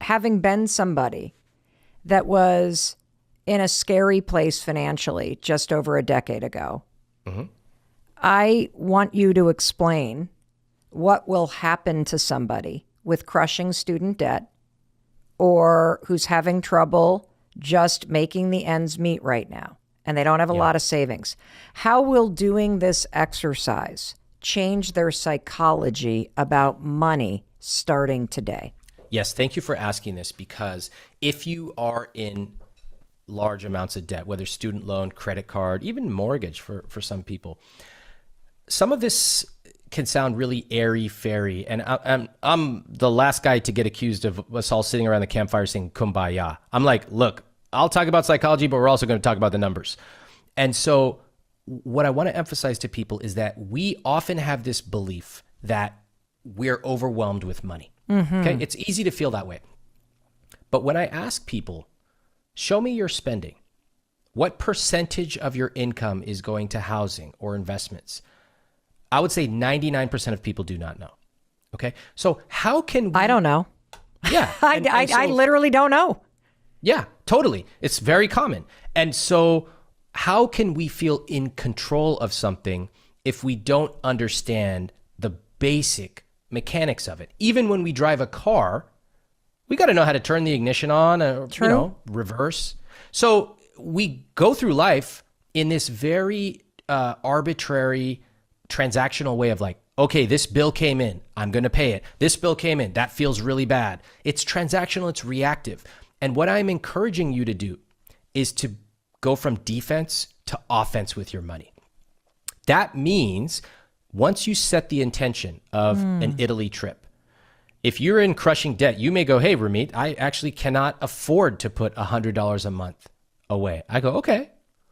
having been somebody that was in a scary place financially just over a decade ago, I want you to explain what will happen to somebody with crushing student debt or who's having trouble just making the ends meet right now and they don't have a lot of savings. How will doing this exercise change their psychology about money starting today? Yes, thank you for asking this, because if you are in large amounts of debt, whether student loan, credit card, even mortgage for some people, some of this can sound really airy-fairy. And I'm the last guy to get accused of us all sitting around the campfire saying kumbaya. I'm like, look, I'll talk about psychology, but we're also going to talk about the numbers. And so what I want to emphasize to people is that we often have this belief that we're overwhelmed with money. Okay, it's easy to feel that way. But when I ask people, show me your spending, what percentage of your income is going to housing or investments? I would say 99% of people do not know. Okay, so how can we... I don't know. Yeah. I literally don't know. Yeah, totally. It's very common. And so how can we feel in control of something if we don't understand the basic mechanics of it? Even when we drive a car, we got to know how to turn the ignition on, reverse. So we go through life in this very arbitrary transactional way of like, okay, this bill came in, I'm going to pay it. This bill came in, that feels really bad. It's transactional, it's reactive. And what I'm encouraging you to do is to go from defense to offense with your money. That means once you set the intention of an Italy trip, if you're in crushing debt, you may go, hey, Ramit, I actually cannot afford to put $100 a month away. I go, okay,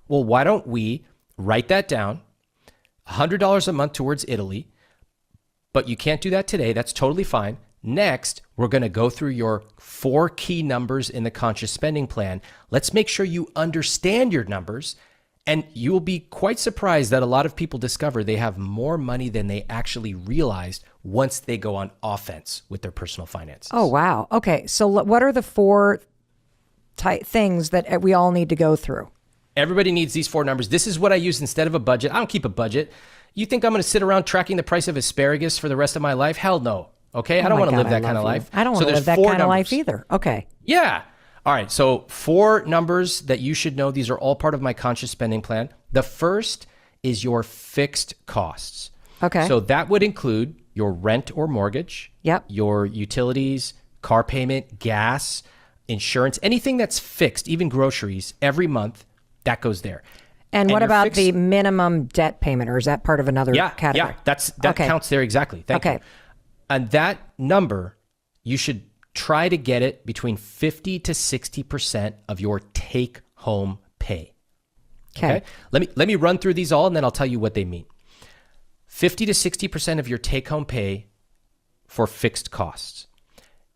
well, why don't we write that down, $100 a month towards Italy, but you can't do that today. That's totally fine. Next, we're going to go through your 4 key numbers in the conscious spending plan. Let's make sure you understand your numbers. And you will be quite surprised that a lot of people discover they have more money than they actually realized once they go on offense with their personal finances. Oh, wow. Okay. So what are the 4 things that we all need to go through? Everybody needs these 4 numbers. This is what I use instead of a budget. I don't keep a budget. You think I'm going to sit around tracking the price of asparagus for the rest of my life? Hell no. Okay. I don't want to live that kind of life. I don't want to live that kind of life either. Okay. Yeah. All right. So 4 numbers that you should know. These are all part of my conscious spending plan. The first is your fixed costs. Okay. So that would include your rent or mortgage, your utilities, car payment, gas, insurance, anything that's fixed, even groceries every month, that goes there. And what about the minimum debt payment, or is that part of another category? Yeah, that counts there exactly. Thank you. And that number, you should try to get it between 50 to 60% of your take-home pay. Okay. Let me run through these all, and then I'll tell you what they mean. 50 to 60% of your take-home pay for fixed costs.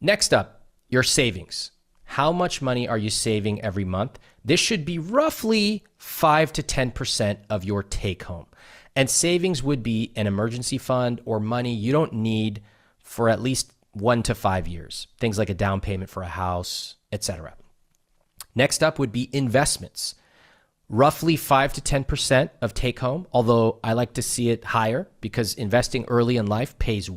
Next up, your savings. How much money are you saving every month? This should be roughly 5 to 10% of your take-home. And savings would be an emergency fund or money you don't need for at least 1 to 5 years. Things like a down payment for a house, etc. Next up would be investments. Roughly 5 to 10% of take home, although I like to see it higher because investing early in life pays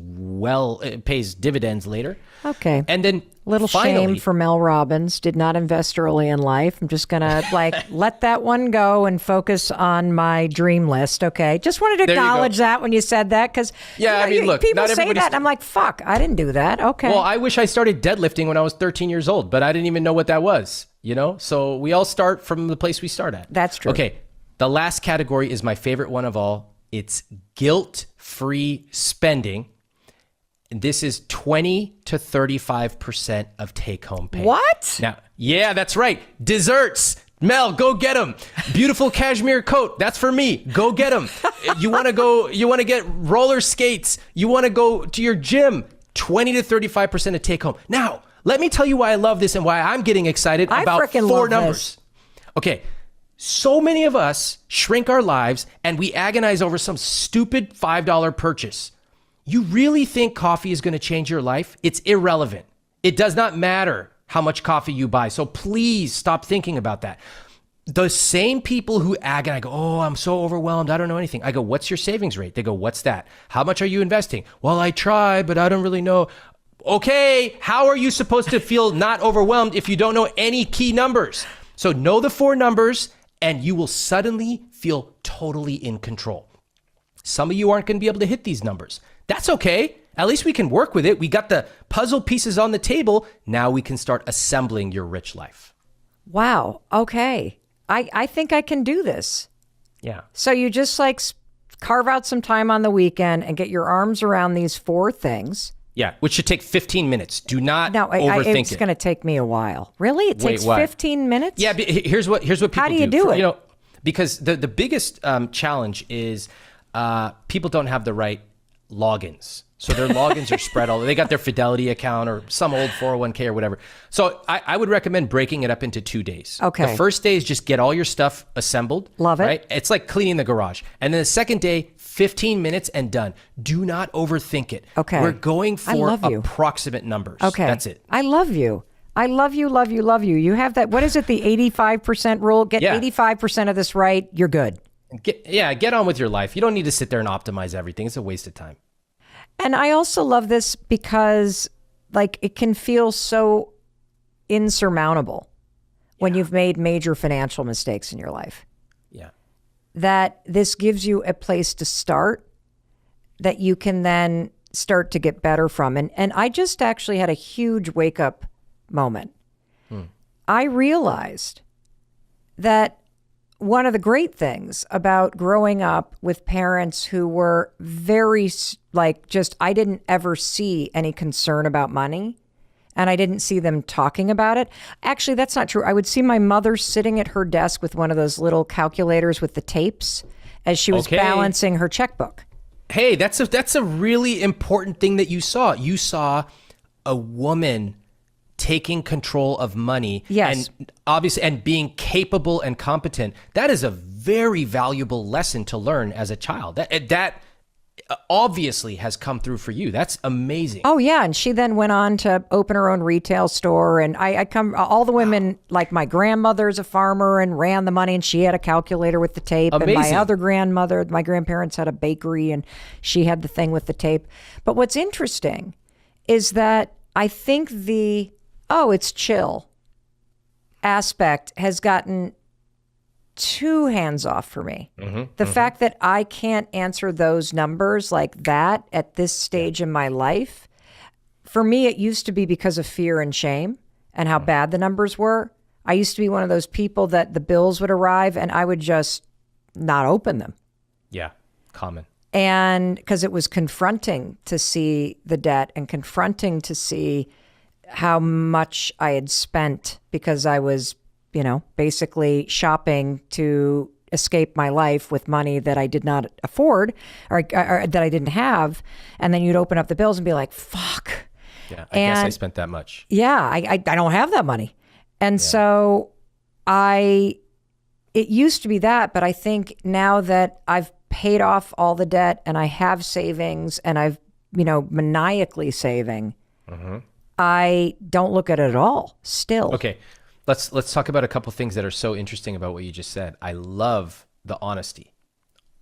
dividends later. Okay. And then little finally, shame for Mel Robbins, did not invest early in life. I'm just going to let that one go and focus on my dream list. Okay. Just wanted to acknowledge that when you said that, because look, people say that and I'm like, fuck, I didn't do that. Okay. Well, I wish I started deadlifting when I was 13 years old, but I didn't even know what that was. So we all start from the place we start at. That's true. Okay. The last category is my favorite one of all. It's guilt-free spending. And this is 20 to 35% of take-home pay. What? Now, yeah, that's right. Desserts. Mel, go get them. Beautiful cashmere coat. That's for me. Go get them. You want to get roller skates. You want to go to your gym. 20 to 35% of take-home. Now, let me tell you why I love this and why I'm getting excited about 4 numbers. Okay. So many of us shrink our lives and we agonize over some stupid $5 purchase. You really think coffee is going to change your life? It's irrelevant. It does not matter how much coffee you buy. So please stop thinking about that. The same people who ag and I go, oh, I'm so overwhelmed, I don't know anything. I go, what's your savings rate? They go, what's that? How much are you investing? Well, I try, but I don't really know. Okay, how are you supposed to feel not overwhelmed if you don't know any key numbers? So know the 4 numbers and you will suddenly feel totally in control. Some of you aren't going to be able to hit these numbers. That's okay. At least we can work with it. We got the puzzle pieces on the table. Now we can start assembling your rich life. Wow. Okay. I think I can do this. Yeah. So you just like carve out some time on the weekend and get your arms around these 4 things. Yeah, which should take 15 minutes. Do not overthink it. It's going to take me a while. Really? It takes 15 minutes? Yeah, here's what people do. How do you do it? Because the biggest challenge is people don't have the right logins. So their logins are spread all. They got their Fidelity account or some old 401k or whatever. So I would recommend breaking it up into 2 days. Okay. The first day is just get all your stuff assembled. Love it. Right? It's like cleaning the garage. And then the second day, 15 minutes and done. Do not overthink it. Okay. We're going for approximate numbers. Okay. That's it. I love you. I love you, love you, love you. You have that, what is it, the 85% rule? Get 85% of this right, you're good. Get on with your life. You don't need to sit there and optimize everything. It's a waste of time. And I also love this because like it can feel so insurmountable when you've made major financial mistakes in your life. Yeah. That this gives you a place to start that you can then start to get better from. And I just actually had a huge wake up moment. I realized that one of the great things about growing up with parents who were very I didn't ever see any concern about money and I didn't see them talking about it. Actually, that's not true. I would see my mother sitting at her desk with one of those little calculators with the tapes as she was balancing her checkbook. Hey, that's a really important thing that you saw. You saw a woman taking control of money, yes, and obviously, and being capable and competent. That is a very valuable lesson to learn as a child. That obviously has come through for you. That's amazing. Oh yeah, and she then went on to open her own retail store. And all the women, like my grandmother's a farmer and ran the money, and she had a calculator with the tape. Amazing. And my other grandmother, my grandparents had a bakery, and she had the thing with the tape. But what's interesting is that I think it's chill aspect has gotten too hands off for me. The fact that I can't answer those numbers like that at this stage in my life, for me, it used to be because of fear and shame and how bad the numbers were. I used to be one of those people that the bills would arrive and I would just not open them. Yeah, common. And because it was confronting to see the debt and confronting to see how much I had spent because I was, basically shopping to escape my life with money that I did not afford or that I didn't have. And then you'd open up the bills and be like, fuck. Yeah, I guess I spent that much. Yeah, I don't have that money. And so it used to be that, but I think now that I've paid off all the debt and I have savings and I've, maniacally saving, I don't look at it at all still. Okay. Let's talk about a couple things that are so interesting about what you just said. I love the honesty.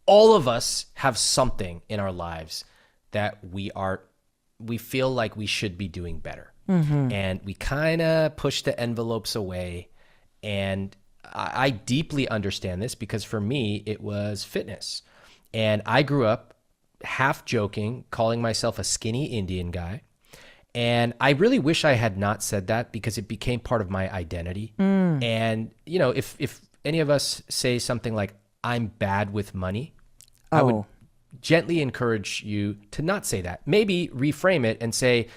All of us have something in our lives that we feel like we should be doing better. And we kind of push the envelopes away. And I deeply understand this because for me, it was fitness. And I grew up half joking, calling myself a skinny Indian guy. And I really wish I had not said that because it became part of my identity. And, if any of us say something like, I'm bad with money, I would gently encourage you to not say that. Maybe reframe it and say,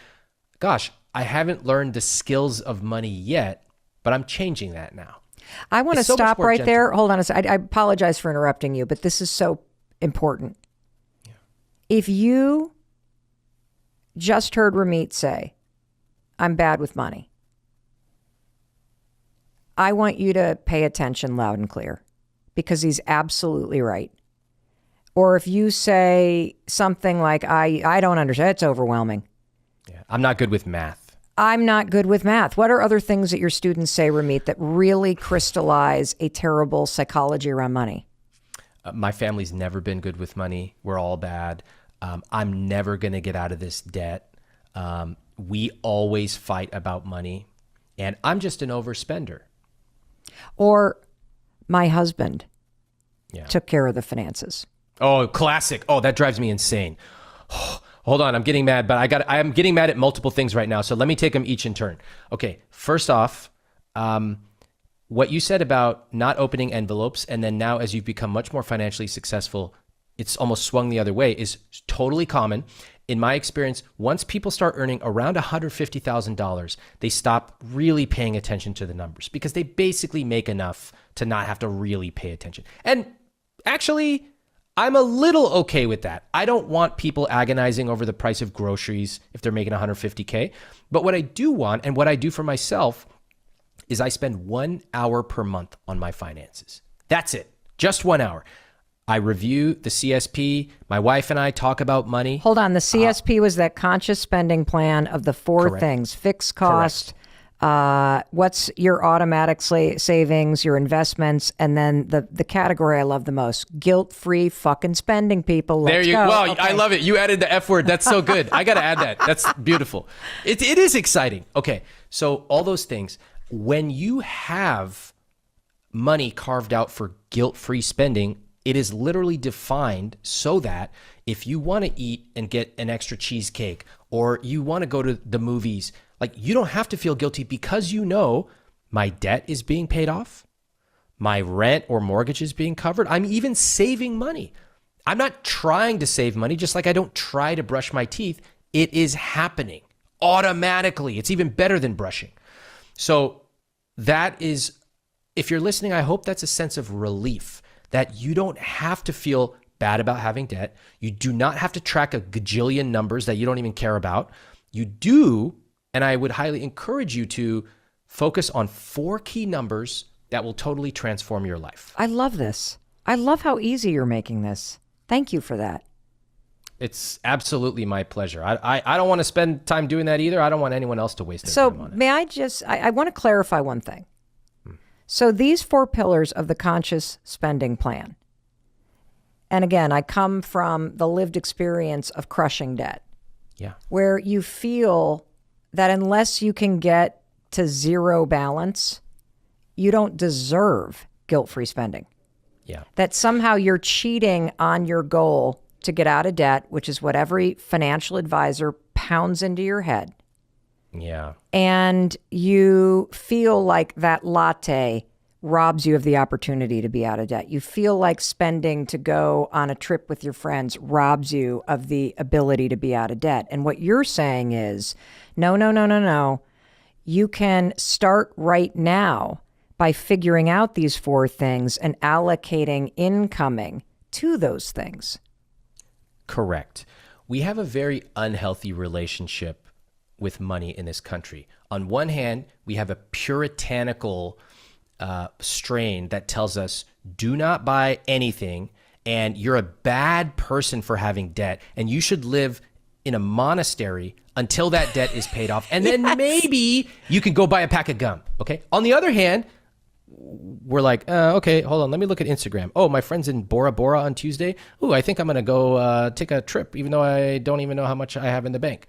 gosh, I haven't learned the skills of money yet, but I'm changing that now. I want to stop right there. Hold on a second. I apologize for interrupting you, but this is so important. Yeah. If you just heard Ramit say, I'm bad with money, I want you to pay attention loud and clear because he's absolutely right. Or if you say something like, I don't understand, it's overwhelming. Yeah, I'm not good with math. I'm not good with math. What are other things that your students say, Ramit, that really crystallize a terrible psychology around money? My family's never been good with money. We're all bad. I'm never going to get out of this debt. We always fight about money. And I'm just an overspender. Or my husband took care of the finances. Oh, classic. Oh, that drives me insane. Hold on, I'm getting mad, but I'm getting mad at multiple things right now. So let me take them each in turn. Okay, first off, what you said about not opening envelopes, and then now as you've become much more financially successful, it's almost swung the other way, is totally common. In my experience, once people start earning around $150,000, they stop really paying attention to the numbers because they basically make enough to not have to really pay attention. And actually, I'm a little okay with that. I don't want people agonizing over the price of groceries if they're making $150K. But what I do want, and what I do for myself, is I spend 1 hour per month on my finances. That's it. Just 1 hour. I review the CSP. My wife and I talk about money. Hold on. The CSP was that conscious spending plan of the four Correct. things: fixed cost, what's your automatic savings, your investments, and then the category I love the most: guilt-free fucking spending. People, let's there you go. Wow, Okay. I love it. You added the F word. That's so good. I got to add that. That's beautiful. It is exciting. Okay, so all those things. When you have money carved out for guilt-free spending, it is literally defined so that if you want to eat and get an extra cheesecake, or you want to go to the movies, like, you don't have to feel guilty because you know my debt is being paid off, my rent or mortgage is being covered. I'm even saving money. I'm not trying to save money, just like I don't try to brush my teeth. It is happening automatically. It's even better than brushing. So that is, if you're listening, I hope that's a sense of relief that you don't have to feel bad about having debt. You do not have to track a gajillion numbers that you don't even care about. You do, and I would highly encourage you to focus on 4 key numbers that will totally transform your life. I love this. I love how easy you're making this. Thank you for that. It's absolutely my pleasure. I don't want to spend time doing that either. I don't want anyone else to waste their time on it. May I just, I want to clarify one thing. So these 4 pillars of the conscious spending plan, and again, I come from the lived experience of crushing debt. Yeah. Where you feel that unless you can get to zero balance, you don't deserve guilt-free spending. Yeah. That somehow you're cheating on your goal to get out of debt, which is what every financial advisor pounds into your head. Yeah. And you feel like that latte robs you of the opportunity to be out of debt. You feel like spending to go on a trip with your friends robs you of the ability to be out of debt. And what you're saying is, no. You can start right now by figuring out these 4 things and allocating incoming to those things. Correct. We have a very unhealthy relationship with money in this country. On one hand, we have a puritanical strain that tells us, do not buy anything, and you're a bad person for having debt, and you should live in a monastery until that debt is paid off, and then maybe you can go buy a pack of gum, okay? On the other hand, we're like, okay, hold on, let me look at Instagram. Oh, my friend's in Bora Bora on Tuesday. Ooh, I think I'm going to go take a trip, even though I don't even know how much I have in the bank.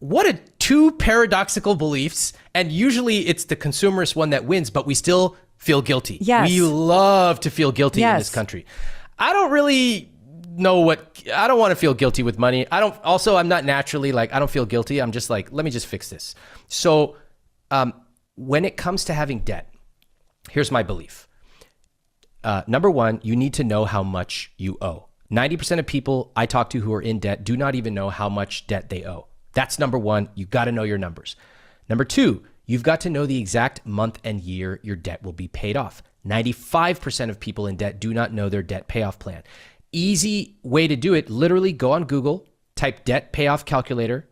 What a 2 paradoxical beliefs, and usually it's the consumerist one that wins, but we still feel guilty. Yes. We love to feel guilty in this country. I don't really know I don't want to feel guilty with money. I'm not naturally like, I don't feel guilty. I'm just like, let me just fix this. So when it comes to having debt, here's my belief. Number 1, you need to know how much you owe. 90% of people I talk to who are in debt do not even know how much debt they owe. That's number 1. You got to know your numbers. Number 2, you've got to know the exact month and year your debt will be paid off. 95% of people in debt do not know their debt payoff plan. Easy way to do it, literally go on Google, type debt payoff calculator,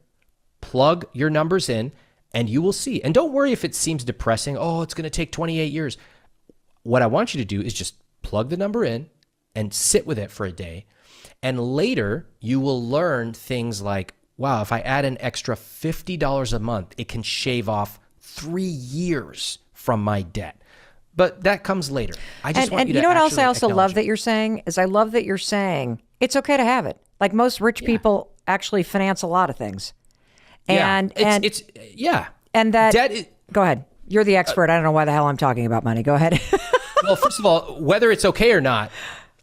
plug your numbers in, and you will see. And don't worry if it seems depressing. Oh, it's going to take 28 years. What I want you to do is just plug the number in and sit with it for a day. And later, you will learn things like, wow, if I add an extra $50 a month, it can shave off 3 years from my debt. But that comes later. I just want you to know what else I also love it. that you're saying is I love that you're saying it's okay to have it. Like most rich people actually finance a lot of things. And and that debt is, go ahead. You're the expert. I don't know why the hell I'm talking about money. Go ahead. well, first of all, whether it's okay or not,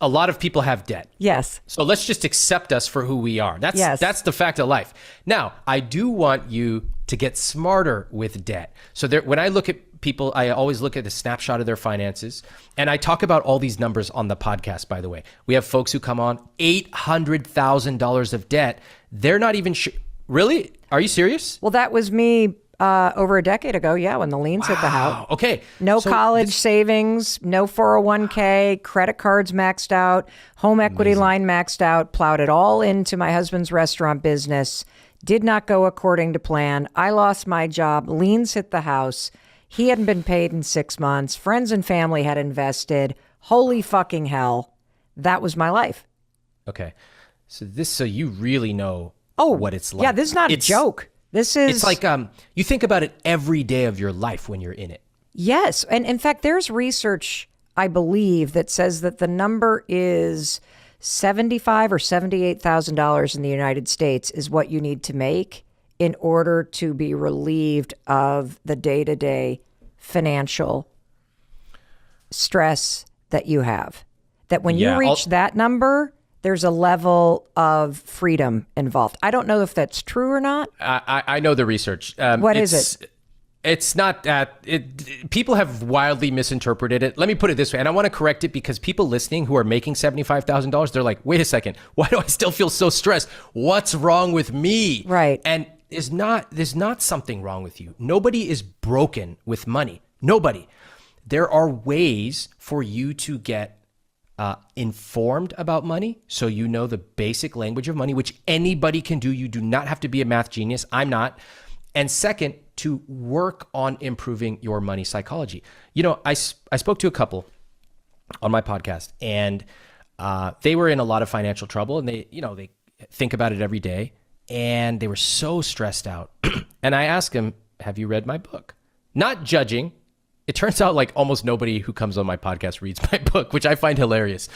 a lot of people have debt. Yes. So let's just accept us for who we are. That's the fact of life. Now, I do want you to get smarter with debt. So when I look at people, I always look at a snapshot of their finances. And I talk about all these numbers on the podcast, by the way. We have folks who come on, $800,000 of debt. They're not even sure. Really? Are you serious? Well, that was me over a decade ago, when the liens hit the house. Okay. No college savings, no 401k, credit cards maxed out, home equity line maxed out, plowed it all into my husband's restaurant business, did not go according to plan. I lost my job, liens hit the house. He hadn't been paid in 6 months. Friends and family had invested. Holy fucking hell. That was my life. Okay. So you really know what it's like. Yeah, this is not a joke. It's like you think about it every day of your life when you're in it. Yes. And in fact, there's research, I believe, that says that the number is $75,000 or $78,000 in the United States is what you need to make in order to be relieved of the day-to-day financial stress that you have. That when you reach that number, there's a level of freedom involved. I don't know if that's true or not. I know the research. What is it? It's not that. People have wildly misinterpreted it. Let me put it this way, and I want to correct it because people listening who are making $75,000, they're like, wait a second, why do I still feel so stressed? What's wrong with me? Right. And there's not something wrong with you. Nobody is broken with money. Nobody. There are ways for you to get informed about money, so you know the basic language of money, which anybody can do. You do not have to be a math genius. I'm not. And second, to work on improving your money psychology. You know, I spoke to a couple on my podcast, and they were in a lot of financial trouble, and they think about it every day, and they were so stressed out. And I asked them, "Have you read my book?" Not judging. It turns out like almost nobody who comes on my podcast reads my book, which I find hilarious.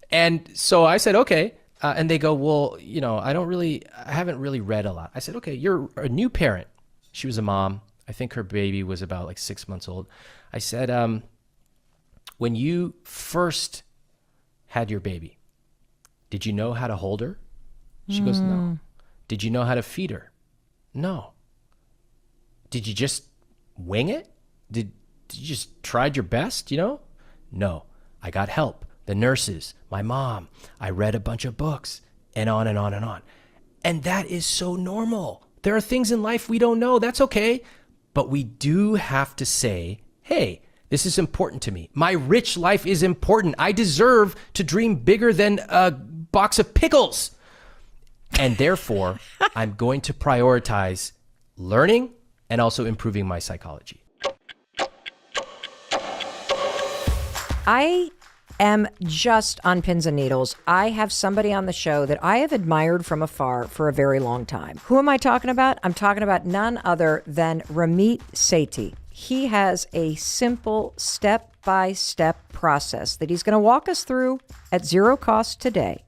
And so I said, okay. And they go, well, I haven't really read a lot. I said, okay, you're a new parent. She was a mom. I think her baby was about like 6 months old. I said, when you first had your baby, did you know how to hold her? She goes, no. Did you know how to feed her? No. Did you just wing it? Did you just tried your best, No, I got help. The nurses, my mom, I read a bunch of books, and on and on and on. And that is so normal. There are things in life we don't know. That's okay. But we do have to say, hey, this is important to me. My rich life is important. I deserve to dream bigger than a box of pickles. And therefore, I'm going to prioritize learning and also improving my psychology. I am just on pins and needles. I have somebody on the show that I have admired from afar for a very long time. Who am I talking about? I'm talking about none other than Ramit Sethi. He has a simple step-by-step process that he's going to walk us through at zero cost today